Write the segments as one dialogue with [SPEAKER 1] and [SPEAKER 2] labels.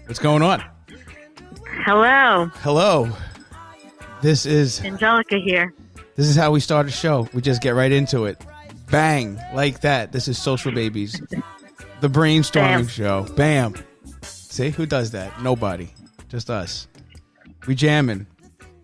[SPEAKER 1] What's going on?
[SPEAKER 2] Hello.
[SPEAKER 1] Hello. This is
[SPEAKER 2] Angelica here.
[SPEAKER 1] This is how we start a show. We just get right into it. Bang. Like that. This is Social Babies. The Brainstorming Show. Bam. See? Who does that? Nobody. Just us. We jamming.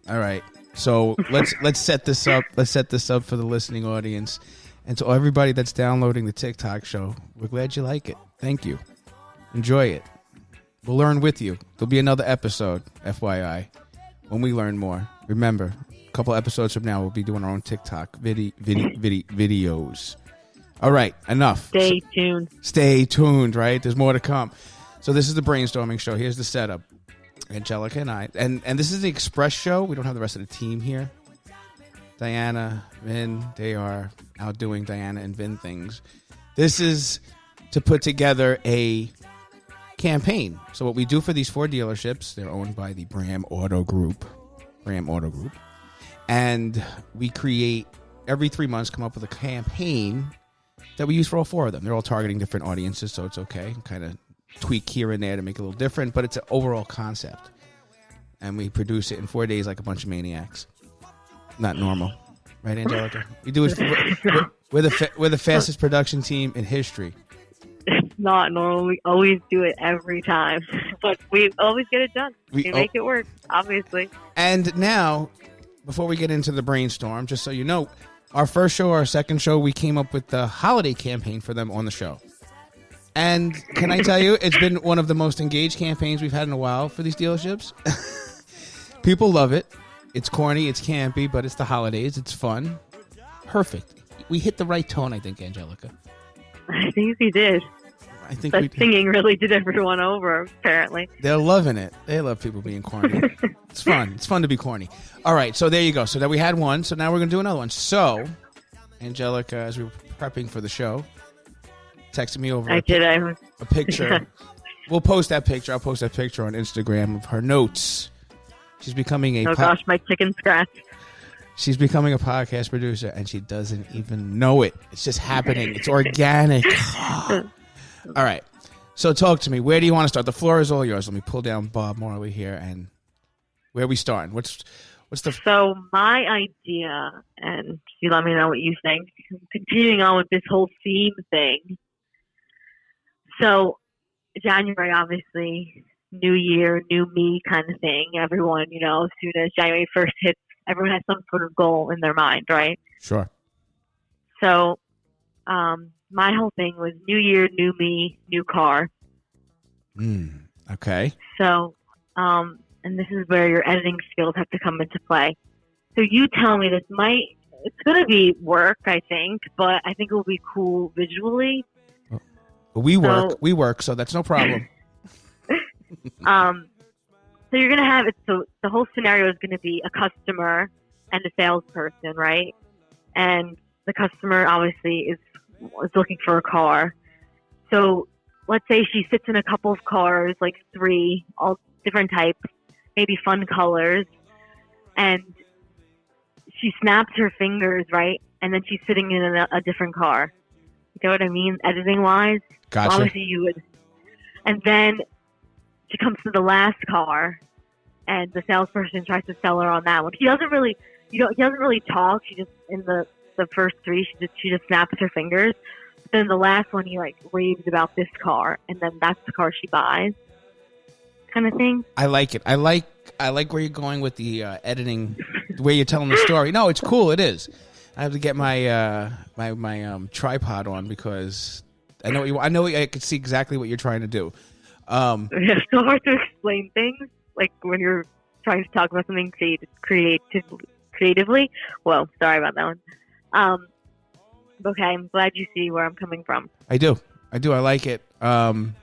[SPEAKER 1] All right. So let's set this up. Let's set this up for the listening audience. And to everybody that's downloading the TikTok show, we're glad you like it. Thank you. Enjoy it. We'll learn with you. There'll be another episode, FYI, when we learn more. Remember, a couple episodes from now, we'll be doing our own TikTok videos. All right, enough.
[SPEAKER 2] Stay tuned.
[SPEAKER 1] Stay tuned, right? There's more to come. So this is the Brainstorming Show. Here's the setup. Angelica and I. And this is the Express Show. We don't have the rest of the team here. Diana, Vin, they are outdoing Diana and Vin things. This is to put together a campaign. So what we do for these 4 dealerships, they're owned by the Bram Auto Group. And we create, every 3 months, come up with a campaign that we use for all 4 of them. They're all targeting different audiences, so it's okay. Kind of tweak here and there to make it a little different, but it's an overall concept. And we produce it in 4 days like a bunch of maniacs. Not normal. Right, Angelica? We do it. We're the fastest production team in history.
[SPEAKER 2] It's not normal. We always do it every time, but we always get it done. We make it work, obviously.
[SPEAKER 1] And now, before we get into the brainstorm, just so you know, our first show, our second show, we came up with the holiday campaign for them on the show. And can I tell you, it's been one of the most engaged campaigns we've had in a while for these dealerships. People love it. It's corny, it's campy, but it's the holidays. It's fun. Perfect. We hit the right tone, I think, Angelica.
[SPEAKER 2] I think we did.
[SPEAKER 1] I think
[SPEAKER 2] that singing really did everyone over, apparently.
[SPEAKER 1] They're loving it. They love people being corny. It's fun. It's fun to be corny. All right, so there you go. So that we had one, so now we're going to do another one. So, Angelica, as we were prepping for the show, texted me over a picture. We'll post that picture. I'll post that picture on Instagram of her notes. She's becoming a...
[SPEAKER 2] Oh, gosh, my chicken scratch.
[SPEAKER 1] She's becoming a podcast producer, and she doesn't even know it. It's just happening. It's organic. All right. So talk to me. Where do you want to start? The floor is all yours. Let me pull down Bob Morley here. And where are we starting? What's the...
[SPEAKER 2] So my idea, and you let me know what you think, continuing on with this whole theme thing. So January, obviously... New year, new me kind of thing. Everyone, as soon as January 1st hits, everyone has some sort of goal in their mind, right?
[SPEAKER 1] Sure.
[SPEAKER 2] So, my whole thing was new year, new me, new car.
[SPEAKER 1] Okay.
[SPEAKER 2] So, and this is where your editing skills have to come into play. So you tell me it's going to be work, I think, but I think it will be cool visually.
[SPEAKER 1] We work, so that's no problem.
[SPEAKER 2] So you're going to have it. So the whole scenario is going to be a customer and a salesperson, right? And the customer obviously is looking for a car. So let's say she sits in a couple of cars, like 3, all different types, maybe fun colors. And she snaps her fingers, right? And then she's sitting in a different car. You know what I mean? Editing wise.
[SPEAKER 1] Gotcha.
[SPEAKER 2] Obviously you would. And then she comes to the last car, and the salesperson tries to sell her on that one. He doesn't really, he doesn't really talk. She just in the first 3, she just snaps her fingers. But then the last one, he raves about this car, and then that's the car she buys, kind of thing.
[SPEAKER 1] I like it. I like where you're going with the editing, the way you're telling the story. No, it's cool. It is. I have to get my my tripod on because I know I can see exactly what you're trying to do.
[SPEAKER 2] It's so hard to explain things, like when you're trying to talk about something creatively. Well, sorry about that one. Okay, I'm glad you see where I'm coming from.
[SPEAKER 1] I do. I like it. Now,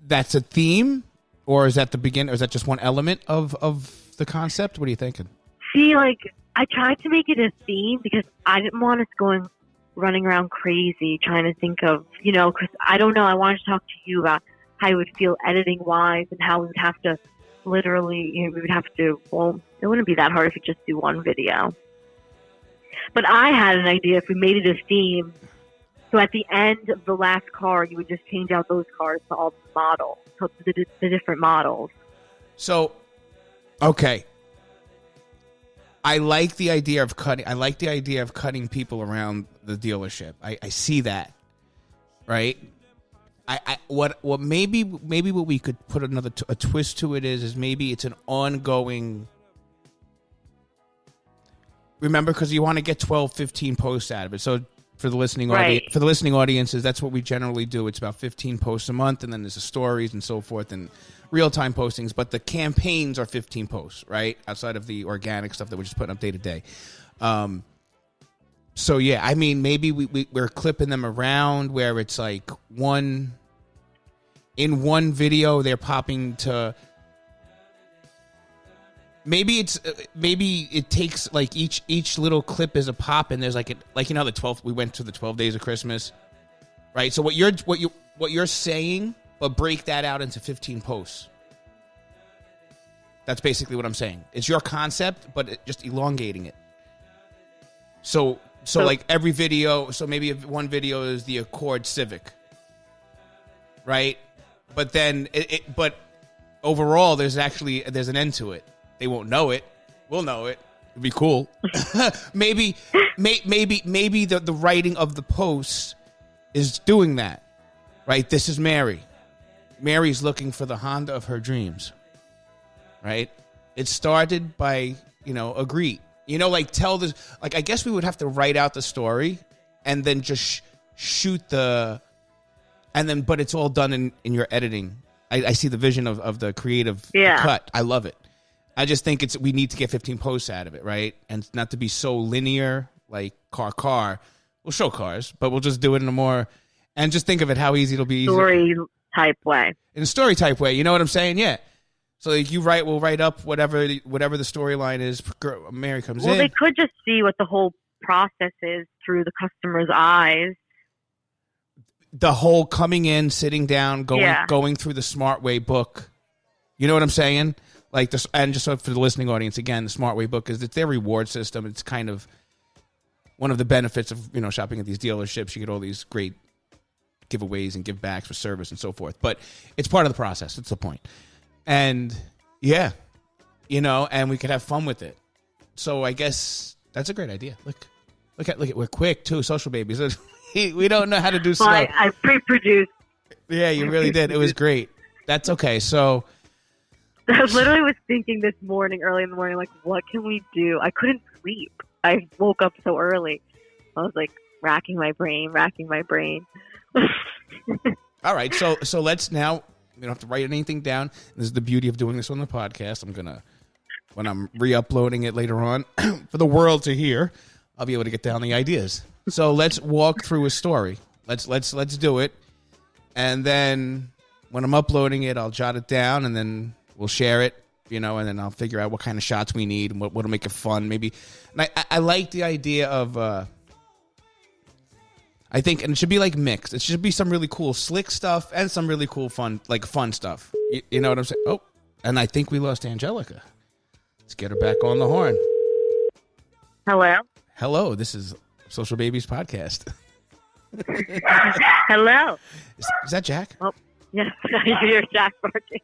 [SPEAKER 1] that's a theme, or is that the beginning, or is that just one element of the concept? What are you thinking?
[SPEAKER 2] See, I tried to make it a theme because I didn't want us running around crazy trying to think of, because I don't know. I wanted to talk to you about how you would feel editing wise and how we would have to literally, well, it wouldn't be that hard if you just do one video. But I had an idea if we made it a theme. So at the end of the last car, you would just change out those cars to all the models. the different models.
[SPEAKER 1] So, okay. I like the idea of cutting people around the dealership. I see that, right? What maybe what we could put a twist to it is maybe it's an ongoing. Remember, because you want to get 12, 15 posts out of it. So for the listening audiences, that's what we generally do. It's about 15 posts a month, and then there's the stories and so forth and real-time postings. But the campaigns are 15 posts, right? Outside of the organic stuff that we're just putting up day to day. So, yeah, I mean, maybe we're clipping them around where it's like in one video they're popping to... Maybe it takes like each little clip is a pop, and there's the 12th. We went to the 12 days of Christmas, right? So what you're saying, but break that out into 15 posts. That's basically what I'm saying. It's your concept, but just elongating it. So like every video. So maybe if one video is the Accord Civic, right? But then but overall, there's an end to it. They won't know it. We'll know it. It'd be cool. maybe the writing of the post is doing that, right? This is Mary. Mary's looking for the Honda of her dreams, right? It started by, a greet. Tell this. Like, I guess we would have to write out the story and then just shoot but it's all done in your editing. I see the vision of the creative cut. I love it. I just think we need to get 15 posts out of it, right? And not to be so linear, like car. We'll show cars, but we'll just do it in a more, and just think of it how easy it'll be.
[SPEAKER 2] Story type way.
[SPEAKER 1] In a story type way, you know what I'm saying? Yeah. So like we'll write up whatever the storyline is. Mary comes in.
[SPEAKER 2] Well, they could just see what the whole process is through the customer's eyes.
[SPEAKER 1] The whole coming in, sitting down, going through the Smart Way book. You know what I'm saying? Like this, and just for the listening audience, again, the Smart Way book is it's their reward system. It's kind of one of the benefits of shopping at these dealerships. You get all these great giveaways and give backs for service and so forth. But it's part of the process. That's the point. And and we could have fun with it. So I guess that's a great idea. Look at we're quick too, social babies. We don't know how to do slow.
[SPEAKER 2] Well, I pre-produced.
[SPEAKER 1] Yeah, you really did. It was great. That's okay. So.
[SPEAKER 2] I literally was thinking early in the morning, like, what can we do? I couldn't sleep. I woke up so early. I was like racking my brain.
[SPEAKER 1] All right. So let's now, we don't have to write anything down. This is the beauty of doing this on the podcast. When I'm re-uploading it later on for the world to hear, I'll be able to get down the ideas. So let's walk through a story. Let's do it. And then when I'm uploading it, I'll jot it down, and then we'll share it, and then I'll figure out what kind of shots we need and what'll make it fun. Maybe, and I like the idea of, I think, and it should be like mixed. It should be some really cool slick stuff and some really cool fun stuff. You know what I'm saying? Oh, and I think we lost Angelica. Let's get her back on the horn.
[SPEAKER 2] Hello.
[SPEAKER 1] This is Social Babies Podcast.
[SPEAKER 2] Hello.
[SPEAKER 1] Is that Jack?
[SPEAKER 2] Oh, yes. I hear Jack barking.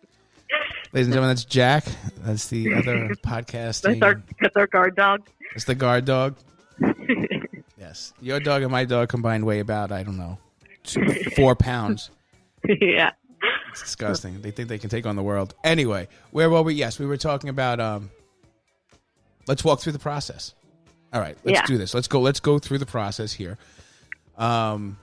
[SPEAKER 1] Ladies and gentlemen, that's Jack. That's the other podcast.
[SPEAKER 2] That's our guard dog.
[SPEAKER 1] It's the guard dog. Yes. Your dog and my dog combined weigh about, 4 pounds.
[SPEAKER 2] Yeah.
[SPEAKER 1] It's disgusting. They think they can take on the world. Anyway, where were we? Yes, we were talking about, let's walk through the process. All right, let's do this. Let's go through the process here. I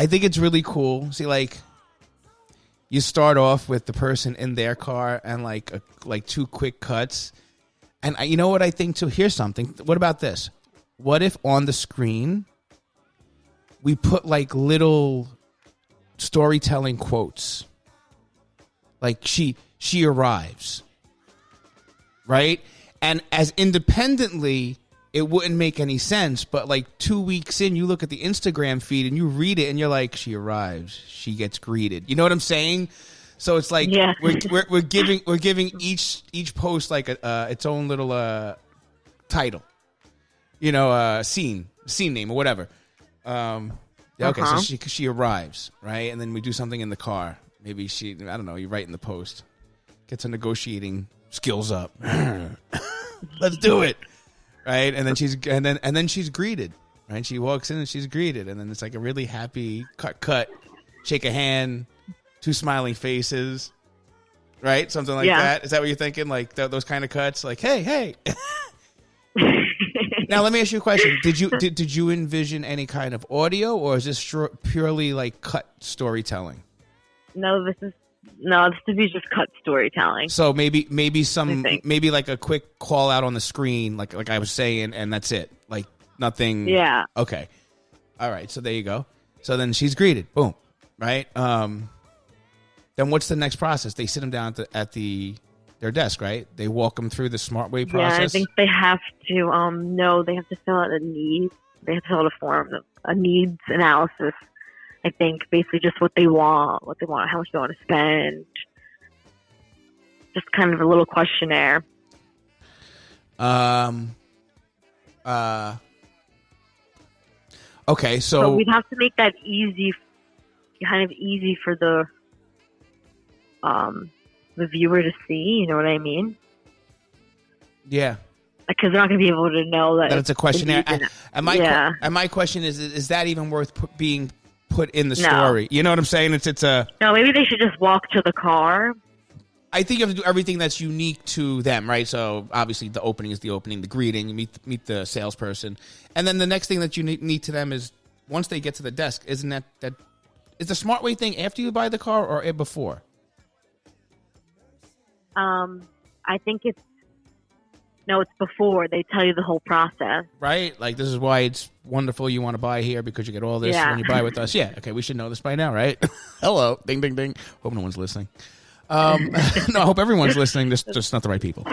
[SPEAKER 1] think it's really cool. See, like, you start off with the person in their car and like 2 quick cuts. And you know what I think too? Here's something. What about this? What if on the screen we put like little storytelling quotes? Like she arrives, right? And as independently, it wouldn't make any sense, but like 2 weeks in, you look at the Instagram feed and you read it and you're like, she arrives, she gets greeted. You know what I'm saying? So it's like we're giving each post like its own little title, scene name or whatever. Yeah, okay, so she arrives, right? And then we do something in the car. Maybe I don't know, you write in the post. Gets her negotiating skills up. Let's do it. Right? And then she's greeted. Right? She walks in and she's greeted. And then it's like a really happy cut, shake a hand, two smiling faces. Right? Something like that. Is that what you're thinking? Like those kind of cuts? Like, hey. Now let me ask you a question. Did you envision any kind of audio, or is this purely like cut storytelling?
[SPEAKER 2] No, this is just cut storytelling.
[SPEAKER 1] So maybe like a quick call out on the screen, like I was saying, and that's it. Like nothing.
[SPEAKER 2] Yeah.
[SPEAKER 1] Okay. All right. So there you go. So then she's greeted. Boom. Right. Then what's the next process? They sit them down at their desk, right? They walk them through the smart way process.
[SPEAKER 2] Yeah, I think they have to. They have to fill out a need. They have to fill out a form, a needs analysis. I think basically just what they want, how much they want to spend. Just kind of a little questionnaire.
[SPEAKER 1] Okay, so
[SPEAKER 2] we'd have to make that kind of easy for the viewer to see. You know what I mean?
[SPEAKER 1] Yeah.
[SPEAKER 2] Because they're not going to be able to know that
[SPEAKER 1] it's a questionnaire. And my question is that even worth being put in the story? You know what I'm saying? It's a...
[SPEAKER 2] No, maybe they should just walk to the car.
[SPEAKER 1] I think you have to do everything that's unique to them, right? So obviously the opening is the opening, the greeting, you meet the salesperson. And then the next thing that you need to them is once they get to the desk, isn't that is the smart way thing after you buy the car or before?
[SPEAKER 2] I think it's before. They tell you the whole process.
[SPEAKER 1] Right? Like, this is why it's wonderful you want to buy here because you get all this when you buy with us. Yeah, okay, we should know this by now, right? Hello. Ding, ding, ding. Hope no one's listening. No, I hope everyone's listening, just not the right people.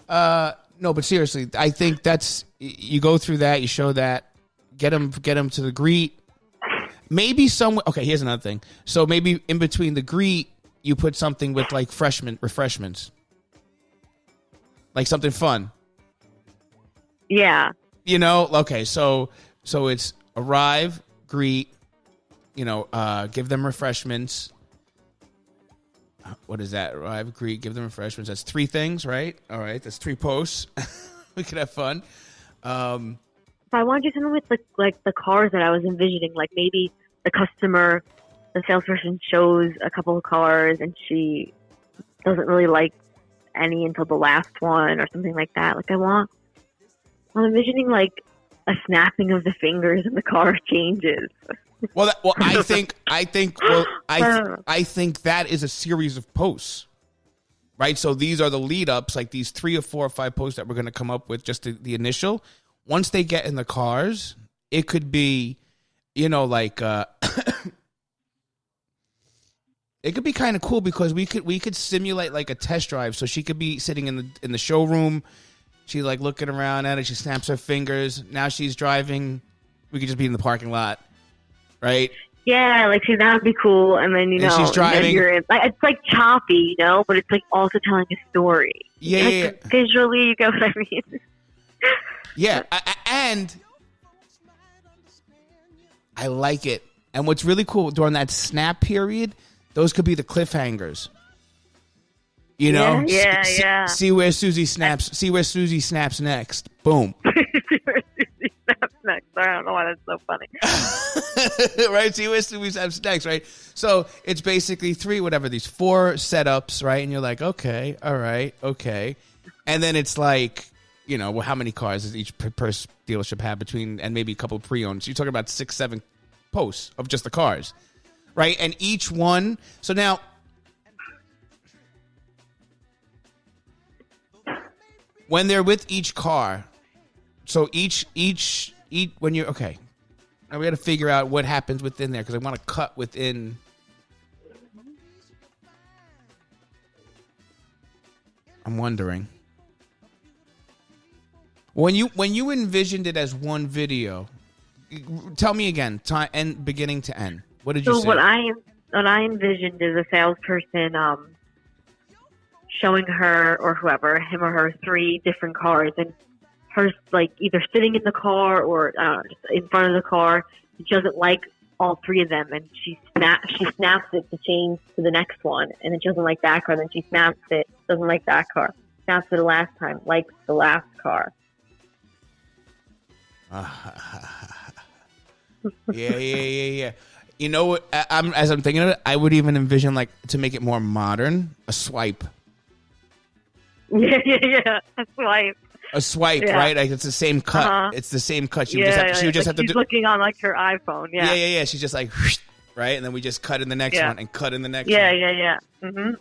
[SPEAKER 1] No, but seriously, I think that's, you go through that, you show that, get them to the greet. Maybe okay, here's another thing. So maybe in between the greet, you put something with like refreshments. Like something fun.
[SPEAKER 2] Yeah.
[SPEAKER 1] You know, okay, so it's arrive, greet, give them refreshments. What is that? Arrive, greet, give them refreshments. That's 3 things, right? All right, that's 3 posts. We could have fun.
[SPEAKER 2] If I want to do something with the cars that I was envisioning, like maybe the salesperson shows a couple of cars and she doesn't really like any until the last one or something like that. Like I'm envisioning like a snapping of the fingers and the car changes.
[SPEAKER 1] I think that is a series of posts, right? So these are the lead ups, like these 3 or 4 or 5 posts that we're going to come up with, just the initial. Once they get in the cars, it could be, like it could be kind of cool because we could simulate like a test drive. So she could be sitting in the showroom. She's like looking around at it. She snaps her fingers. Now she's driving. We could just be in the parking lot. Right?
[SPEAKER 2] Yeah, like that would be cool. And then
[SPEAKER 1] and she's driving.
[SPEAKER 2] It's like choppy, but it's like also telling a story.
[SPEAKER 1] Yeah.
[SPEAKER 2] Visually, you get what I mean?
[SPEAKER 1] Yeah, and I like it. And what's really cool during that snap period, those could be the cliffhangers.
[SPEAKER 2] Yeah.
[SPEAKER 1] See where Susie snaps. See where Susie snaps next. Boom.
[SPEAKER 2] Next. I don't know why that's so funny.
[SPEAKER 1] Right? See where Susie snaps next, right? So it's basically 4 setups, right? And you're like, okay, all right, okay. And then it's like, how many cars does each dealership have between, and maybe a couple of pre-owned? So you're talking about 6, 7 posts of just the cars, right? And each one. So now, when they're with each car, so each when you're okay, now we got to figure out what happens within there because I want to cut within. I'm wondering when you envisioned it as one video. Tell me again, time and beginning to end. What did you say?
[SPEAKER 2] So what I envisioned is a salesperson showing her or whoever, him or her, 3 different cars, and her like either sitting in the car or just in front of the car, she doesn't like all three of them, and she snaps it to change to the next one, and then she doesn't like that car. Then she snaps it, doesn't like that car. Snaps it the last time, likes the last car.
[SPEAKER 1] Yeah. You know what? As I'm thinking of it, I would even envision, like, to make it more modern, a swipe.
[SPEAKER 2] Yeah. A swipe.
[SPEAKER 1] Yeah. Right? Like, it's the same cut.
[SPEAKER 2] Uh-huh.
[SPEAKER 1] It's the same cut. She would just have to do.
[SPEAKER 2] Looking on like her iPhone.
[SPEAKER 1] Yeah. She's just like, right, and then we just cut in the next one and cut in the next one.
[SPEAKER 2] Yeah.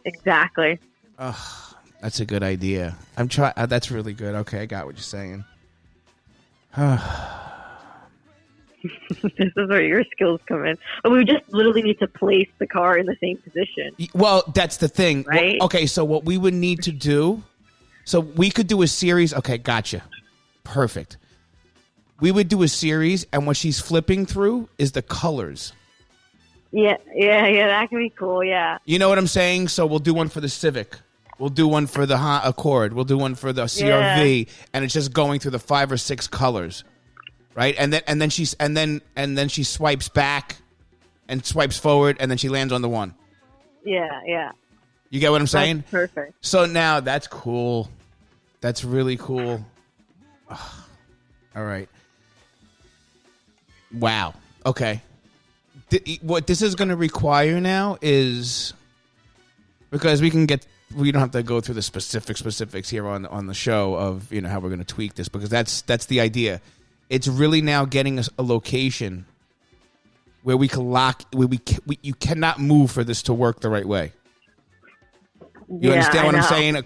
[SPEAKER 2] Exactly.
[SPEAKER 1] Oh, that's a good idea. I'm trying. That's really good. Okay, I got what you're saying.
[SPEAKER 2] This is where your skills come in. But we just literally need to place the car in the same position.
[SPEAKER 1] Well, that's the thing.
[SPEAKER 2] Right?
[SPEAKER 1] Well, okay, so what we would need to do, so we could do a series. Okay, gotcha. Perfect. We would do a series, and what she's flipping through is the colors.
[SPEAKER 2] Yeah, that can be cool, yeah.
[SPEAKER 1] You know what I'm saying? So we'll do one for the Civic. We'll do one for the Honda Accord. We'll do one for the CRV, and it's just going through the 5 or 6 colors. Right, and then she swipes back, and swipes forward, and then she lands on the one.
[SPEAKER 2] Yeah.
[SPEAKER 1] You get what I'm saying?
[SPEAKER 2] That's perfect.
[SPEAKER 1] So now that's cool. That's really cool. Ugh. All right. Wow. Okay. What this is going to require now is, because we don't have to go through the specifics here on the show of, you know, how we're going to tweak this, because that's the idea. It's really now getting us a location where we can lock. You cannot move for this to work the right way. You understand what I'm saying?